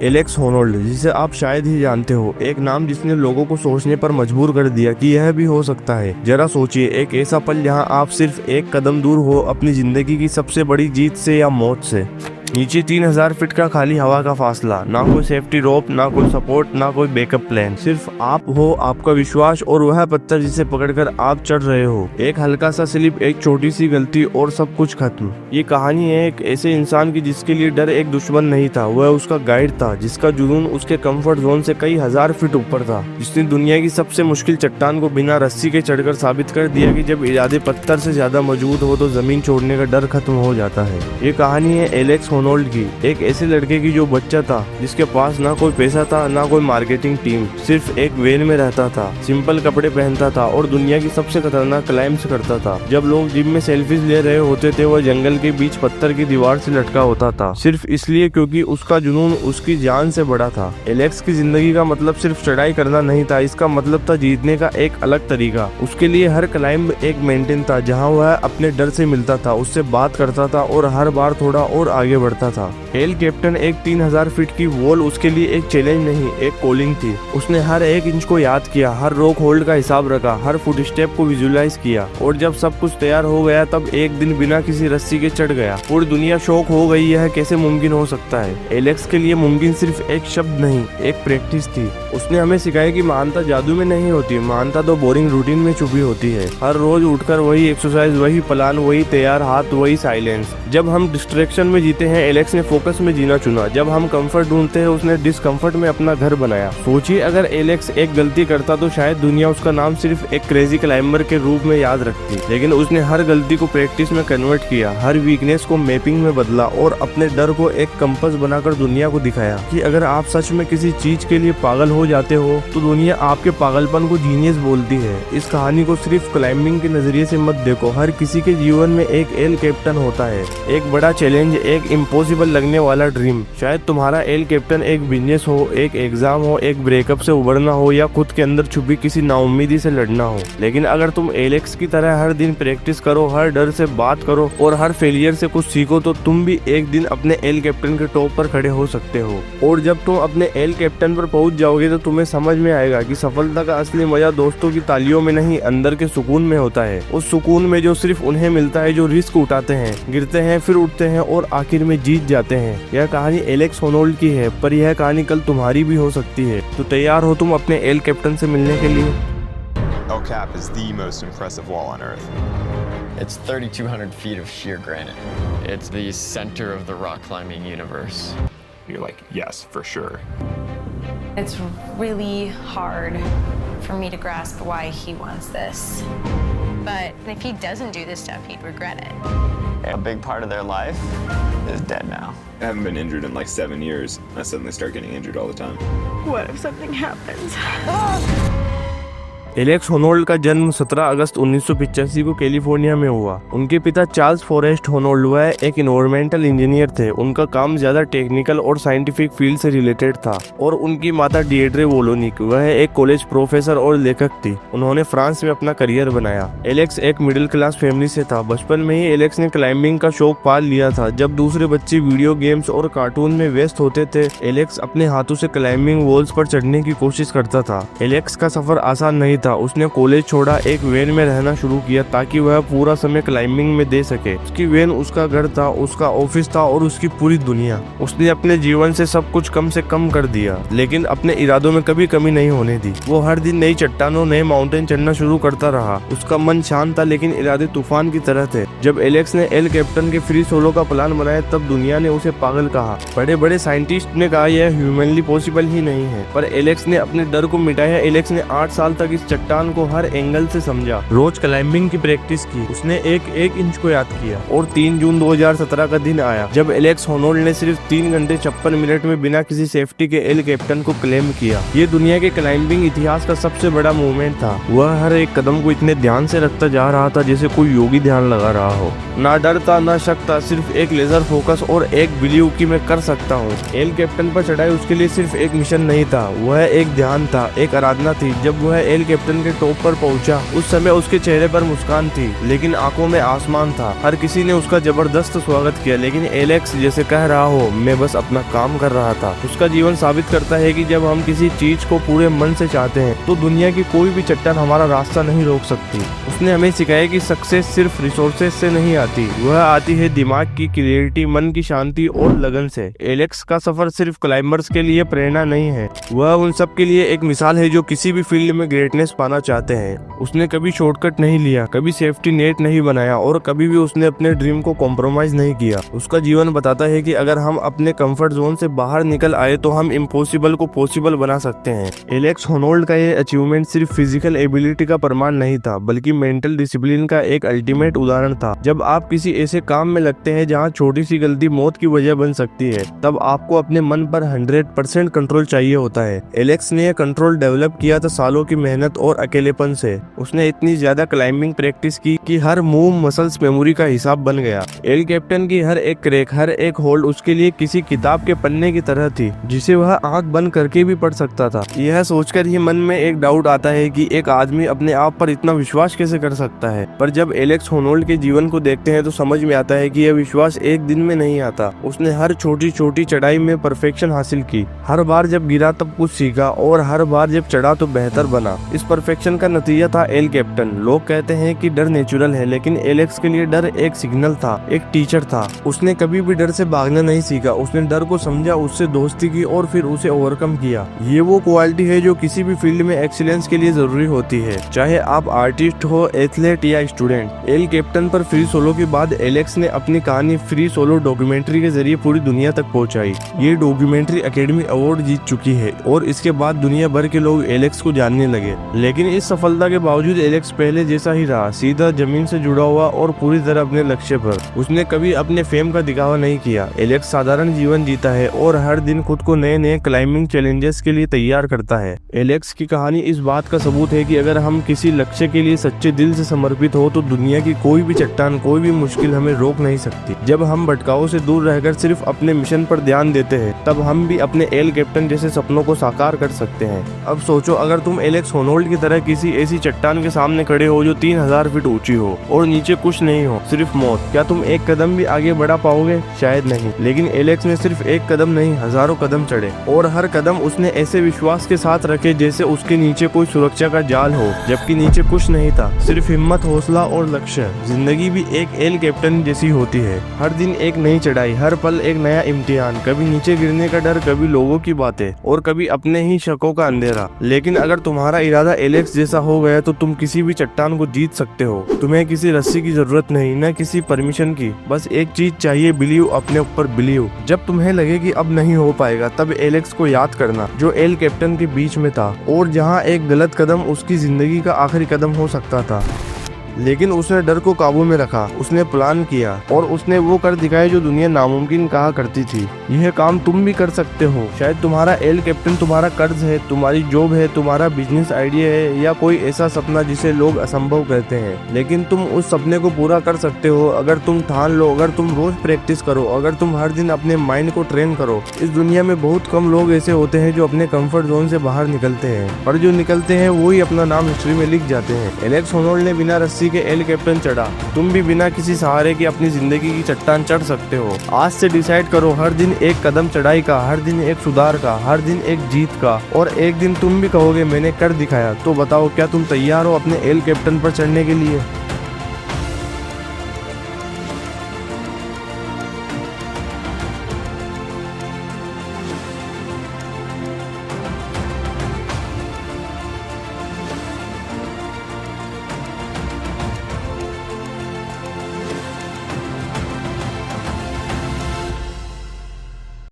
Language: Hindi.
एलेक्स होनोल्ड, जिसे आप शायद ही जानते हो, एक नाम जिसने लोगों को सोचने पर मजबूर कर दिया कि यह भी हो सकता है। जरा सोचिए, एक ऐसा पल जहां आप सिर्फ एक कदम दूर हो अपनी जिंदगी की सबसे बड़ी जीत से या मौत से। नीचे 3000 फीट का खाली हवा का फासला, ना कोई सेफ्टी रोप, ना कोई सपोर्ट, ना कोई बैकअप प्लान, सिर्फ आप हो, आपका विश्वास और वह पत्थर जिसे पकड़कर आप चढ़ रहे हो। एक हल्का सा स्लिप, एक छोटी सी गलती और सब कुछ खत्म। ये कहानी है एक ऐसे इंसान की जिसके लिए डर एक दुश्मन नहीं था, वह उसका गाइड था, जिसका जुनून उसके कंफर्ट जोन से कई हजार फीट ऊपर था, जिसने दुनिया की सबसे मुश्किल चट्टान को बिना रस्सी के चढ़कर साबित कर दिया कि जब इरादे पत्थर से ज्यादा मजबूत हो तो जमीन छोड़ने का डर खत्म हो जाता है। ये कहानी है एलेक्स होनोल्ड की, एक ऐसे लड़के की जो बच्चा था, जिसके पास ना कोई पैसा था, ना कोई मार्केटिंग टीम, सिर्फ एक वेन में रहता था, सिंपल कपड़े पहनता था और दुनिया की सबसे खतरनाक क्लाइम्स करता था। जब लोग जिम में सेल्फीज ले रहे होते थे, वह जंगल के बीच पत्थर की दीवार से लटका होता था, सिर्फ इसलिए क्योंकि उसका जुनून उसकी जान से बड़ा था। एलेक्स की जिंदगी का मतलब सिर्फ चढ़ाई करना नहीं था, इसका मतलब था जीतने का एक अलग तरीका। उसके लिए हर क्लाइंब एक मेंटेन था, जहां वह अपने डर से मिलता था, उससे बात करता था और हर बार थोड़ा और आगे बढ़ता था। एल कैप्टन एक 3000 फीट की वॉल उसके लिए एक चैलेंज नहीं, एक कॉलिंग थी। उसने हर एक इंच को याद किया, हर रॉक होल्ड का हिसाब रखा, हर फुट स्टेप को विजुलाइज किया, और जब सब कुछ तैयार हो गया तब एक दिन बिना किसी रस्सी के चढ़ गया। पूरी दुनिया शॉक हो गई, यह कैसे मुमकिन हो सकता है। एलेक्स के लिए मुमकिन सिर्फ एक शब्द नहीं, एक प्रैक्टिस थी। उसने हमें सिखाया कि महानता जादू में नहीं होती, महानता तो बोरिंग रूटीन में छुपी होती है। हर रोज उठकर वही एक्सरसाइज, वही प्लान, वही तैयार हाथ, वही साइलेंस। जब हम डिस्ट्रैक्शन में जीते हैं, एलेक्स ने फोकस में जीना चुना। जब हम कंफर्ट ढूंढते हैं, उसने डिस्कंफर्ट में अपना घर बनाया। सोचिए, अगर एलेक्स एक गलती करता तो शायद दुनिया उसका नाम सिर्फ एक क्रेजी क्लाइंबर के रूप में याद रखती, लेकिन उसने हर गलती को प्रैक्टिस में कन्वर्ट किया, हर वीकनेस को मैपिंग में बदला और अपने डर को एक कंपास बनाकर दुनिया को दिखाया कि अगर आप सच में किसी चीज के लिए पागल हो जाते हो तो दुनिया आपके पागलपन को जीनियस बोलती है। इस कहानी को सिर्फ क्लाइंबिंग के नजरिए से मत देखो, हर किसी के जीवन में एक एल कैप्टन होता है, एक बड़ा चैलेंज, एक इम्पॉसिबल लगने वाला ड्रीम। शायद तुम्हारा एल कैप्टन एक बिजनेस हो, एक एग्जाम हो, एक ब्रेकअप से उबरना हो, या खुद के अंदर छुपी किसी नाउम्मीदी से लड़ना हो। लेकिन अगर तुम एलेक्स की तरह हर दिन प्रैक्टिस करो, हर डर से बात करो और हर फेलियर से कुछ सीखो, तो तुम भी एक दिन अपने एल कैप्टन के टॉप पर खड़े हो सकते हो। और जब तुम अपने एल कैप्टन पर पहुंच जाओगे तो तुम्हें समझ में आएगा कि सफलता का असली मजा दोस्तों की तालियों में नहीं, अंदर के सुकून में होता है। उस सुकून में जो सिर्फ उन्हें मिलता है जो रिस्क उठाते हैं, गिरते हैं, फिर उठते हैं और आखिर में जीत जाते हैं। यह कहानी एलेक्स होनोल्ड की है, पर यह कहानी कल तुम्हारी भी हो सकती है। तो तैयार हो तुम अपने एल कैप्टन से मिलने के लिए? El Cap is the most impressive wall on Earth. It's 3,200 feet of sheer granite. It's the center of the rock climbing universe. You're like, yes, for sure. It's really hard for me to grasp why he wants this. But if he doesn't do this stuff, he'd regret it. A big part of their life is dead now. I haven't been injured in like 7 years. I suddenly start getting injured all the time. What if something happens? Alex Honnold का जन्म 17 अगस्त 1985 को कैलिफोर्निया में हुआ। उनके पिता चार्ल्स फॉरेस्ट होनोल्ड वह एक इन्वायरमेंटल इंजीनियर थे। उनका काम ज्यादा टेक्निकल और साइंटिफिक फील्ड से रिलेटेड था। और उनकी माता डिएड्रे वोलोनिक वह एक कॉलेज प्रोफेसर और लेखक थी। उन्होंने फ्रांस में अपना करियर बनाया। एलेक्स एक मिडिल क्लास फैमिली से था। बचपन में ही एलेक्स ने क्लाइंबिंग का शौक पाल लिया था। जब दूसरे बच्चे वीडियो गेम्स और कार्टून में व्यस्त होते थे, एलेक्स अपने हाथों से क्लाइंबिंग वॉल्स पर चढ़ने की कोशिश करता था। एलेक्स का सफर आसान नहीं था। उसने कॉलेज छोड़ा, एक वैन में रहना शुरू किया ताकि वह पूरा समय क्लाइंबिंग में दे सके। उसकी वैन उसका घर था, उसका ऑफिस था और उसकी पूरी दुनिया। उसने अपने जीवन से सब कुछ कम से कम कर दिया, लेकिन अपने इरादों में कभी कमी नहीं होने दी। वो हर दिन नई चट्टानों, नए माउंटेन चढ़ना शुरू करता रहा। उसका मन शांत था, लेकिन इरादे तूफान की तरह थे। जब एलेक्स ने एल कैप्टन के फ्री सोलो का प्लान बनाया, तब दुनिया ने उसे पागल कहा। बड़े बड़े साइंटिस्ट ने कहा यह ह्यूमनली पॉसिबल ही नहीं है, पर एलेक्स ने अपने डर को मिटाया। एलेक्स ने 8 साल तक इस चट्टान को हर एंगल से समझा, रोज क्लाइंबिंग की प्रैक्टिस की, उसने एक एक इंच को याद किया। और 3 जून 2017 का दिन आया जब एलेक्स होनोल्ड ने सिर्फ 3 घंटे 56 मिनट में बिना किसी सेफ्टी के एल कैप्टन को क्लेम किया। ये दुनिया के क्लाइंबिंग इतिहास का सबसे बड़ा मूवमेंट था। वह हर एक कदम को इतने ध्यान से रखता जा रहा था जैसे कोई योगी ध्यान लगा रहा हो। ना डर था, ना शक था, सिर्फ एक लेजर फोकस और एक बिलीव कि मैं कर सकता हूँ। एल कैप्टन पर चढ़ाई उसके लिए सिर्फ एक मिशन नहीं था, वह एक ध्यान था, एक आराधना थी। जब वह एल कैप्टन कैप्टन के टॉप पर पहुंचा, उस समय उसके चेहरे पर मुस्कान थी, लेकिन आंखों में आसमान था। हर किसी ने उसका जबरदस्त स्वागत किया, लेकिन एलेक्स जैसे कह रहा हो, मैं बस अपना काम कर रहा था। उसका जीवन साबित करता है कि जब हम किसी चीज को पूरे मन से चाहते हैं तो दुनिया की कोई भी चट्टान हमारा रास्ता नहीं रोक सकती। उसने हमें सिखाया कि सक्सेस सिर्फ रिसोर्सेज से नहीं आती, वह आती है दिमाग की क्लियरिटी, मन की शांति और लगन से। एलेक्स का सफर सिर्फ क्लाइंबर्स के लिए प्रेरणा नहीं है, वह उन सब के लिए एक मिसाल है जो किसी भी फील्ड में ग्रेटनेस पाना चाहते हैं। उसने कभी शॉर्टकट नहीं लिया, कभी सेफ्टी नेट नहीं बनाया और कभी भी उसने अपने ड्रीम को कॉम्प्रोमाइज नहीं किया। उसका जीवन बताता है कि अगर हम अपने कंफर्ट जोन से बाहर निकल आए तो हम इम्पॉसिबल को पॉसिबल बना सकते हैं। एलेक्स होनोल्ड का ये अचीवमेंट सिर्फ फिजिकल एबिलिटी का प्रमाण नहीं था, बल्कि मेंटल डिसिप्लिन का एक अल्टीमेट उदाहरण था। जब आप किसी ऐसे काम में लगते हैं जहां छोटी सी गलती मौत की वजह बन सकती है, तब आपको अपने मन पर 100% कंट्रोल चाहिए होता है। एलेक्स ने यह कंट्रोल डेवलप किया था सालों की मेहनत और अकेलेपन से। उसने इतनी ज्यादा क्लाइंबिंग प्रैक्टिस की कि हर मूव मसल्स मेमोरी का हिसाब बन गया। एल कैप्टन की हर एक क्रैक, हर एक होल्ड उसके लिए किसी किताब के पन्ने की तरह थी, जिसे वह आंख बंद करके भी पढ़ सकता था। यह सोचकर ही मन में एक डाउट आता है कि एक आदमी अपने आप पर इतना विश्वास कैसे कर सकता है। पर जब एलेक्स होनोल्ड के जीवन को देखते हैं तो समझ में आता है कि यह विश्वास एक दिन में नहीं आता। उसने हर छोटी छोटी चढ़ाई में परफेक्शन हासिल की, हर बार जब गिरा तब कुछ सीखा और हर बार जब चढ़ा तो बेहतर बना। इस परफेक्शन का नतीजा था एल कैप्टन। लोग कहते हैं कि डर नेचुरल है, लेकिन एलेक्स के लिए डर एक सिग्नल था, एक टीचर था। उसने कभी भी डर से भागना नहीं सीखा, उसने डर को समझा, उससे दोस्ती की और फिर उसे ओवरकम किया। ये वो क्वालिटी है जो किसी भी फील्ड में एक्सीलेंस के लिए जरूरी होती है, चाहे आप आर्टिस्ट हो, एथलीट या स्टूडेंट। एल कैप्टन पर फ्री सोलो के बाद एलेक्स ने अपनी कहानी फ्री सोलो डॉक्यूमेंट्री के जरिए पूरी दुनिया तक पहुंचाई। ये डॉक्यूमेंट्री एकेडमी अवार्ड जीत चुकी है और इसके बाद दुनिया भर के लोग एलेक्स को जानने लगे। लेकिन इस सफलता के बावजूद एलेक्स पहले जैसा ही रहा, सीधा जमीन से जुड़ा हुआ और पूरी तरह अपने लक्ष्य पर। उसने कभी अपने फेम का दिखावा नहीं किया। एलेक्स साधारण जीवन जीता है और हर दिन खुद को नए नए क्लाइंबिंग चैलेंजेस के लिए तैयार करता है। एलेक्स की कहानी इस बात का सबूत है कि अगर हम किसी लक्ष्य के लिए सच्चे दिल से समर्पित हो तो दुनिया की कोई भी चट्टान, कोई भी मुश्किल हमें रोक नहीं सकती। जब हम भटकाव से दूर रहकर सिर्फ अपने मिशन पर ध्यान देते हैं, तब हम भी अपने एल कैप्टन जैसे सपनों को साकार कर सकते हैं। अब सोचो, अगर तुम एलेक्स होनोल्ड की तरह किसी ऐसी चट्टान के सामने खड़े हो जो 3000 फीट ऊंची हो और नीचे कुछ नहीं हो, सिर्फ मौत, क्या तुम एक कदम भी आगे बढ़ा पाओगे? शायद नहीं। लेकिन एलेक्स ने सिर्फ एक कदम नहीं, हजारों कदम चढ़े और हर कदम उसने ऐसे विश्वास के साथ रखे जैसे उसके नीचे कोई सुरक्षा का जाल हो, जबकि नीचे कुछ नहीं था, सिर्फ हिम्मत, हौसला और लक्ष्य। जिंदगी भी एक एल कैप्टन जैसी होती है। हर दिन एक नई चढ़ाई, हर पल एक नया इम्तिहान, कभी नीचे गिरने का डर, कभी लोगों की बातें और कभी अपने ही शकों का अंधेरा। लेकिन अगर तुम्हारा इरादा एलेक्स जैसा हो गया तो तुम किसी भी चट्टान को जीत सकते हो। तुम्हें किसी रस्सी की जरूरत नहीं, न किसी परमिशन की, बस एक चीज चाहिए, बिलीव, अपने ऊपर बिलीव। जब तुम्हें लगे कि अब नहीं हो पाएगा, तब एलेक्स को याद करना जो एल कैप्टन के बीच में था और जहां एक गलत कदम उसकी जिंदगी का आखिरी कदम हो सकता था। लेकिन उसने डर को काबू में रखा, उसने प्लान किया और उसने वो कर दिखाया जो दुनिया नामुमकिन कहा करती थी। यह काम तुम भी कर सकते हो। शायद तुम्हारा एल कैप्टन तुम्हारा कर्ज है, तुम्हारी जॉब है, तुम्हारा बिजनेस आइडिया है या कोई ऐसा सपना जिसे लोग असंभव कहते हैं। लेकिन तुम उस सपने को पूरा कर सकते हो अगर तुम ठान लो, अगर तुम रोज प्रैक्टिस करो, अगर तुम हर दिन अपने माइंड को ट्रेन करो। इस दुनिया में बहुत कम लोग ऐसे होते हैं जो अपने कंफर्ट जोन से बाहर निकलते हैं, पर जो निकलते हैं वो ही अपना नाम हिस्ट्री में लिख जाते हैं। एलेक्स होनोल्ड ने बिना रस्सी के एल कैप्टन चढ़ा, तुम भी बिना किसी सहारे की अपनी जिंदगी की चट्टान चढ़ सकते हो। आज से डिसाइड करो, हर दिन एक कदम चढ़ाई का, हर दिन एक सुधार का, हर दिन एक जीत का, और एक दिन तुम भी कहोगे मैंने कर दिखाया। तो बताओ, क्या तुम तैयार हो अपने एल कैप्टन पर चढ़ने के लिए?